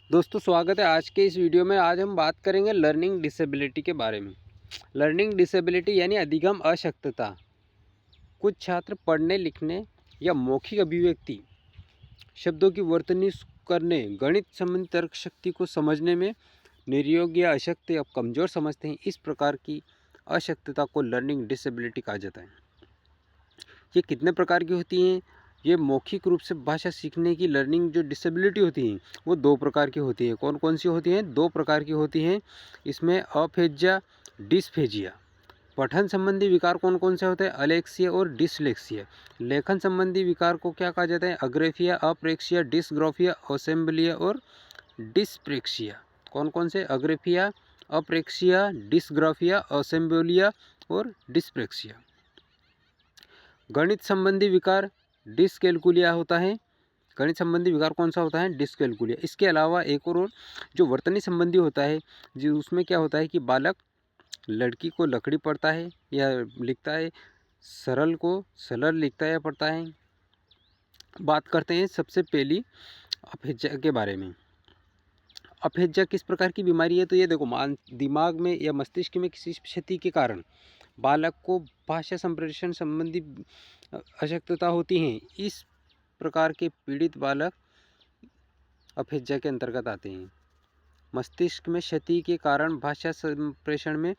दोस्तों स्वागत है आज के इस वीडियो में। आज हम बात करेंगे लर्निंग डिसेबिलिटी के बारे में। लर्निंग डिसेबिलिटी यानी अधिगम अशक्तता। कुछ छात्र पढ़ने लिखने या मौखिक अभिव्यक्ति शब्दों की वर्तनी करने, गणित संबंधी तर्क शक्ति को समझने में निर्योग्य या अशक्त या कमज़ोर समझते हैं। इस प्रकार की अशक्तता को लर्निंग डिसेबिलिटी कहा जाता है। ये कितने प्रकार की होती हैं? ये मौखिक रूप से भाषा सीखने की लर्निंग जो डिसेबिलिटी होती है वो दो प्रकार की होती है। कौन कौन सी होती हैं? दो प्रकार की होती हैं। इसमें अफेजिया, डिस्फेजिया। पठन संबंधी विकार कौन कौन से होते हैं? अलेक्सिया और डिसलेक्सिया। लेखन संबंधी विकार को क्या कहा जाता है? अग्रेफिया, अप्रेक्सिया, डिसग्राफिया, असेंबलिया और डिस्प्रेक्सिया। कौन कौन से? अग्रेफिया, अप्रेक्सिया, डिसग्राफिया, असेंबलिया और डिस्प्रेक्सिया। गणित संबंधी विकार डिसकैलकुलिया होता है। गणित संबंधी विकार कौन सा होता है? डिसकैलकुलिया। इसके अलावा एक और जो वर्तनी संबंधी होता है, जो उसमें क्या होता है कि बालक लड़की को लकड़ी पढ़ता है या लिखता है, सरल को सरल लिखता है या पढ़ता है। बात करते हैं सबसे पहली अफेज्या के बारे में। अफेज्या किस प्रकार की बीमारी है? तो ये देखो, दिमाग में या मस्तिष्क में किसी क्षति के कारण बालक को भाषा संप्रेषण संबंधी अशक्तता होती है। इस प्रकार के पीड़ित बालक अफेज्या के अंतर्गत आते हैं। मस्तिष्क में क्षति के कारण भाषा संप्रेषण में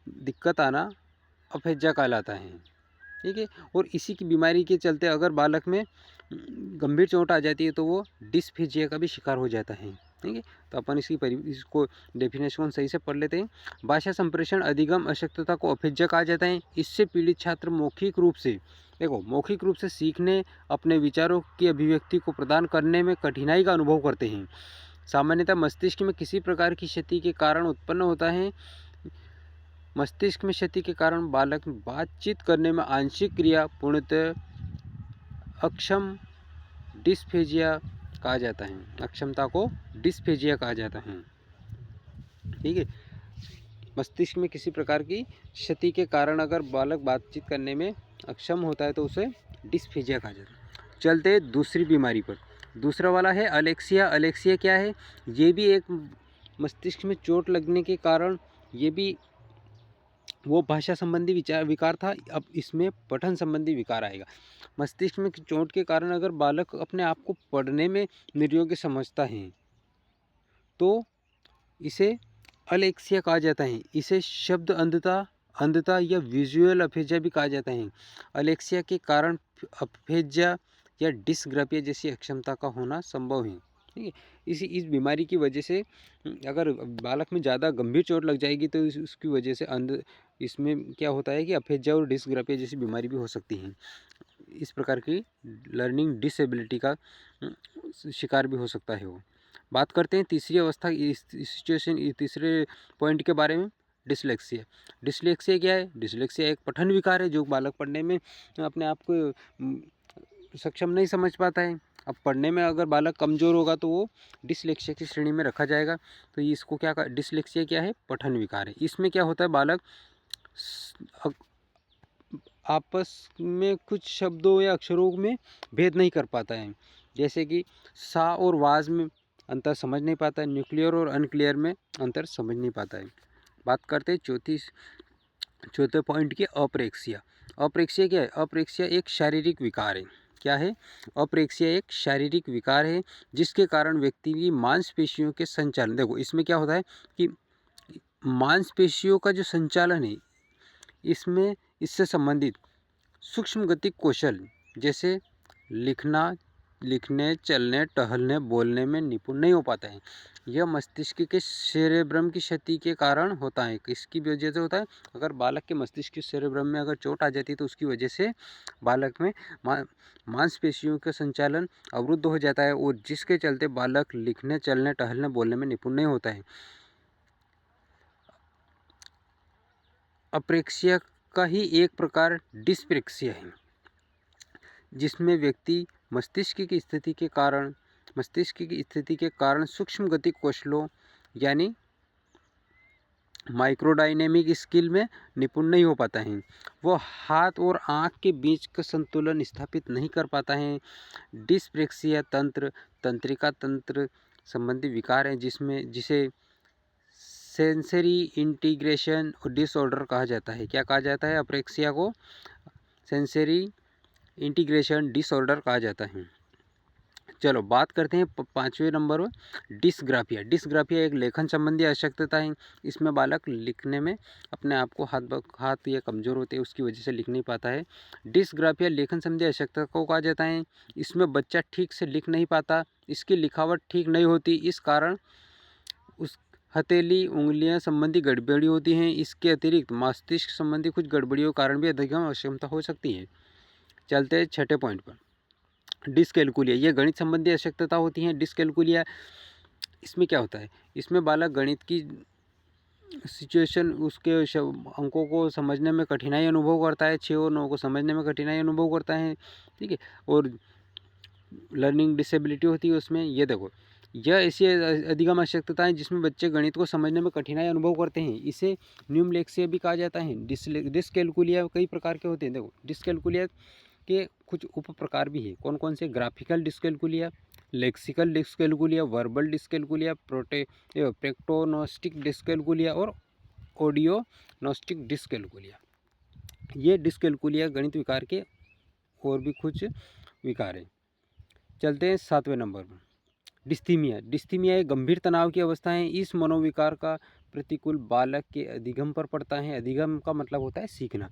दिक्कत आना अफेज्या कहलाता है। ठीक है। और इसी की बीमारी के चलते अगर बालक में गंभीर चोट आ जाती है तो वो डिस्फेजिया का भी शिकार हो जाता है। ठीक है। तो अपन इसको डेफिनेशन सही से पढ़ लेते हैं। भाषा संप्रेषण अधिगम अशक्तता को अफेज्या कहा जाता है। इससे पीड़ित छात्र मौखिक रूप से मौखिक रूप से सीखने, अपने विचारों की अभिव्यक्ति को प्रदान करने में कठिनाई का अनुभव करते हैं। सामान्यतः मस्तिष्क में किसी प्रकार की क्षति के कारण उत्पन्न होता है। मस्तिष्क में क्षति के कारण बालक बातचीत करने में आंशिक क्रिया पूर्णतः अक्षम डिस्फेजिया कहा जाता है। अक्षमता को डिस्फेजिया कहा जाता है। ठीक है। मस्तिष्क में किसी प्रकार की क्षति के कारण अगर बालक बातचीत करने में अक्षम होता है तो उसे डिस्फेजिया कहा जाता है। चलते दूसरी बीमारी पर। दूसरा वाला है अलेक्सिया। अलेक्सिया क्या है? ये भी एक मस्तिष्क में चोट लगने के कारण, ये भी वो भाषा संबंधी विकार था। अब इसमें पठन संबंधी विकार आएगा। मस्तिष्क में चोट के कारण अगर बालक अपने आप को पढ़ने में निर्योग्य समझता है तो इसे अलेक्सिया कहा जाता है। इसे शब्द अंधता या विजुअल अफेजिया भी कहा जाता है। अलेक्सिया के कारण अफेजिया या डिस्ग्राफिया जैसी अक्षमता का होना संभव है। ठीक है। इस बीमारी की वजह से अगर बालक में ज़्यादा गंभीर चोट लग जाएगी तो उसकी वजह से इसमें क्या होता है कि अफेजिया और डिस्ग्राफिया जैसी बीमारी भी हो सकती है। इस प्रकार की लर्निंग डिसेबिलिटी का शिकार भी हो सकता है वो। बात करते हैं तीसरी अवस्था सिचुएशन, तीसरे पॉइंट के बारे में, डिसलेक्सिया। डिसलेक्सिया क्या है? डिसलेक्सिया एक पठन विकार है जो बालक पढ़ने में अपने आप को सक्षम नहीं समझ पाता है। अब पढ़ने में अगर बालक कमज़ोर होगा तो वो डिसलेक्सिया की श्रेणी में रखा जाएगा। तो इसको क्या, डिसलेक्सिया क्या है? पठन विकार है। इसमें क्या होता है, बालक आपस में कुछ शब्दों या अक्षरों में भेद नहीं कर पाता है। जैसे कि सा और वाज में अंतर समझ नहीं पाता है, न्यूक्लियर और अनक्लियर में अंतर समझ नहीं पाता है। बात करते हैं चौथे पॉइंट की, अप्रेक्सिया। अप्रेक्सिया क्या है? अप्रेक्सिया एक शारीरिक विकार है। क्या है? अप्रेक्सिया एक शारीरिक विकार है जिसके कारण व्यक्ति की मांसपेशियों के संचालन, देखो इसमें क्या होता है कि मांसपेशियों का जो संचालन है इसमें इससे संबंधित सूक्ष्म गति कौशल जैसे लिखने, चलने, टहलने, बोलने में निपुण नहीं हो पाता है। यह मस्तिष्क के सेरेब्रम की क्षति के कारण होता है। किसकी वजह से होता है? अगर बालक के मस्तिष्क के सेरेब्रम में अगर चोट आ जाती है तो उसकी वजह से बालक में मांसपेशियों का संचालन अवरुद्ध हो जाता है और जिसके चलते बालक लिखने, चलने, टहलने, बोलने में निपुण नहीं होता है। अप्रेक्सिया का ही एक प्रकार डिस्प्रेक्सिया है जिसमें व्यक्ति मस्तिष्क की स्थिति के कारण सूक्ष्म गति कौशलों यानी माइक्रोडायनेमिक स्किल में निपुण नहीं हो पाता है। वो हाथ और आँख के बीच का संतुलन स्थापित नहीं कर पाता है। डिस्प्रेक्सिया तंत्रिका तंत्र संबंधी विकार हैं जिसे सेंसरी इंटीग्रेशन डिसऑर्डर कहा जाता है। क्या कहा जाता है? अप्रेक्सिया को सेंसरी इंटीग्रेशन डिसऑर्डर कहा जाता है। चलो बात करते हैं 5वें नंबर पर डिस्ग्राफिया। डिस्ग्राफिया एक लेखन संबंधी अशक्तता है। इसमें बालक लिखने में अपने आप को हाथ या कमज़ोर होते हैं, उसकी वजह से लिख नहीं पाता है। डिस्ग्राफिया लेखन संबंधी अशक्तता को कहा जाता है। इसमें बच्चा ठीक से लिख नहीं पाता, इसकी लिखावट ठीक नहीं होती, इस कारण उस हथेली उंगलियां संबंधी गड़बड़ी होती हैं। इसके अतिरिक्त मस्तिष्क संबंधी कुछ गड़बड़ियों के कारण भी अधिगम अक्षमता हो सकती है। चलते हैं 6ठे पॉइंट पर, डिस्कैल्कुलिया। ये गणित संबंधी अशक्तता होती है। डिस्कैल्कुलिया, इसमें क्या होता है? इसमें बालक गणित की सिचुएशन, उसके अंकों को समझने में कठिनाई अनुभव करता है। 6 और 9 को समझने में कठिनाई अनुभव करता है, ठीक है। और लर्निंग डिसेबिलिटी होती है उसमें। ये देखो, यह ऐसी अधिगम अशक्तता है जिसमें बच्चे गणित को समझने में कठिनाई अनुभव करते हैं। इसे न्यूमलेक्सिया भी कहा जाता है। डिस्कैल्कुलिया कई प्रकार के होते हैं। देखो, डिस्कैल्कुलिया के कुछ उप प्रकार भी है। कौन कौन से? Graphical dyscalculia, lexical dyscalculia, verbal dyscalculia, प्रेक्टोनोस्टिक dyscalculia और ऑडियोनोस्टिक डिस्कैल्कुलिया। ये डिस्कैल्कुलिया गणित विकार के और भी कुछ विकार हैं। चलते हैं 7वें नंबर पर, डिस्थीमिया। डिस्थीमिया एक गंभीर तनाव की अवस्था है। इस मनोविकार का प्रतिकूल बालक के अधिगम पर पड़ता है। अधिगम का मतलब होता है सीखना।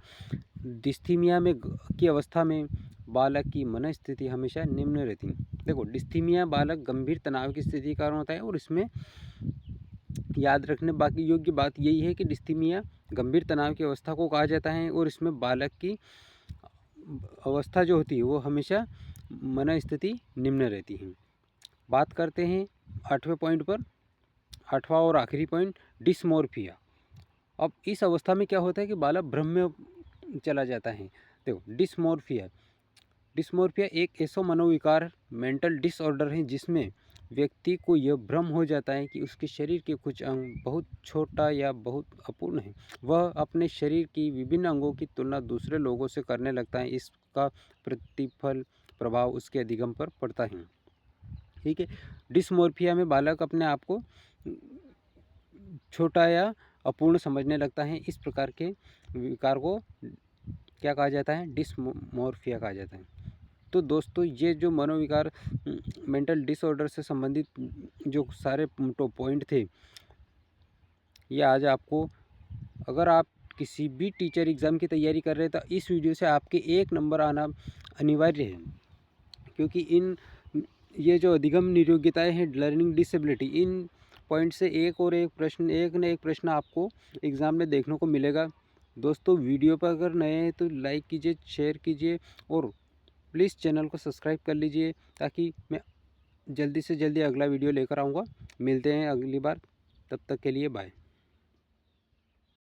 डिस्थीमिया में की अवस्था में बालक की मनस्थिति हमेशा निम्न रहती है। देखो, डिस्थीमिया बालक गंभीर तनाव की स्थिति कारण होता है और इसमें याद रखने बाकी योग्य बात यही है कि डिस्थीमिया गंभीर तनाव की अवस्था को कहा जाता है और इसमें बालक की अवस्था जो होती है वो हमेशा मनस्थिति निम्न रहती है। बात करते हैं 8वें पॉइंट पर, 8वां और आखिरी पॉइंट, डिस्मोर्फिया। अब इस अवस्था में क्या होता है कि बालक भ्रम में चला जाता है। देखो, डिस्मोर्फिया एक ऐसा मनोविकार, मेंटल डिसऑर्डर है जिसमें व्यक्ति को यह भ्रम हो जाता है कि उसके शरीर के कुछ अंग बहुत छोटा या बहुत अपूर्ण है। वह अपने शरीर की विभिन्न अंगों की तुलना दूसरे लोगों से करने लगता है। इसका प्रतिफल प्रभाव उसके अधिगम पर पड़ता है, ठीक है। डिस्मोर्फिया में बालक अपने आप को छोटा या अपूर्ण समझने लगता है। इस प्रकार के विकार को क्या कहा जाता है? डिस्मोर्फिया कहा जाता है। तो दोस्तों, ये जो मनोविकार मेंटल डिसऑर्डर से संबंधित जो सारे पॉइंट थे, ये आज आपको, अगर आप किसी भी टीचर एग्ज़ाम की तैयारी कर रहे हैं तो इस वीडियो से आपके 1 नंबर आना अनिवार्य है। क्योंकि ये जो अधिगम नियोग्यताएँ हैं, लर्निंग डिसेबिलिटी, इन पॉइंट से एक न एक प्रश्न आपको एग्ज़ाम में देखने को मिलेगा। दोस्तों, वीडियो पर अगर नए हैं तो लाइक कीजिए, शेयर कीजिए और प्लीज़ चैनल को सब्सक्राइब कर लीजिए ताकि मैं जल्दी से जल्दी अगला वीडियो लेकर आऊँगा। मिलते हैं अगली बार, तब तक के लिए बाय।